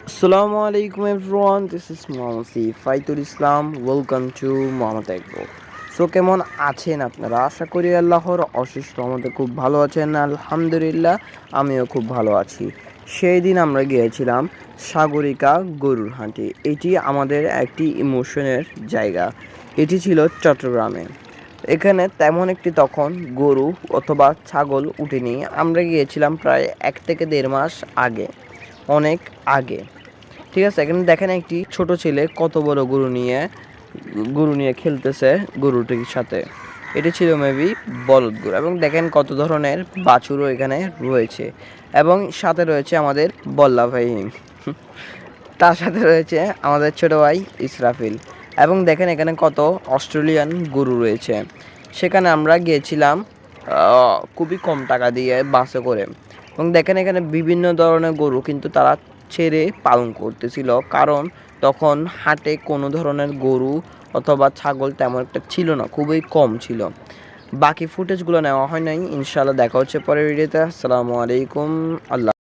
Assalamu alaikum everyone, this is Mohammad Faithul Islam. Welcome to Mohammad Agro. কেমন আছেন আপনারা? আশা করি আল্লাহর অশেষ রহমতে খুব ভালো আছেন। আলহামদুলিল্লাহ আমিও খুব ভালো আছি। সেই দিন আমরা গিয়েছিলাম সাগরিকা গরুর হাটে। এটি আমাদের একটি ইমোশনের জায়গা। এটি ছিল চট্টগ্রামে। এখানে তেমন একটি তখন গরু অথবা ছাগল উঠেনি। আমরা গিয়েছিলাম প্রায় 1 থেকে 1.5 মাস আগে, অনেক আগে। ঠিক আছে, এখানে দেখেন একটি ছোট ছেলে কত বড় গরু নিয়ে খেলতেছে গরুটির সাথে। এটি ছিল মেবি বলদ গরু, এবং দেখেন কত ধরনের বাছুরও এখানে রয়েছে, এবং সাথে রয়েছে আমাদের বল্লা ভাই, তার সাথে রয়েছে আমাদের ছোট ভাই ইসরাফিল, এবং দেখেন এখানে কত অস্ট্রেলিয়ান গরু রয়েছে। সেখানে আমরা গিয়েছিলাম খুবই কম টাকা দিয়ে বাসে করে, এবং দেখেন এখানে বিভিন্ন ধরনের গরু কিন্তু তারা ছেড়ে পালন করতেছিল, কারণ তখন হাটে কোনো ধরনের গরু অথবা ছাগল তেমন একটা ছিল না, খুবই কম ছিল। বাকি ফুটেজগুলো নেওয়া হয় নাই। ইনশাআল্লাহ দেখা হচ্ছে পরের ভিডিওতে। আসসালামু আলাইকুম। আল্লাহ।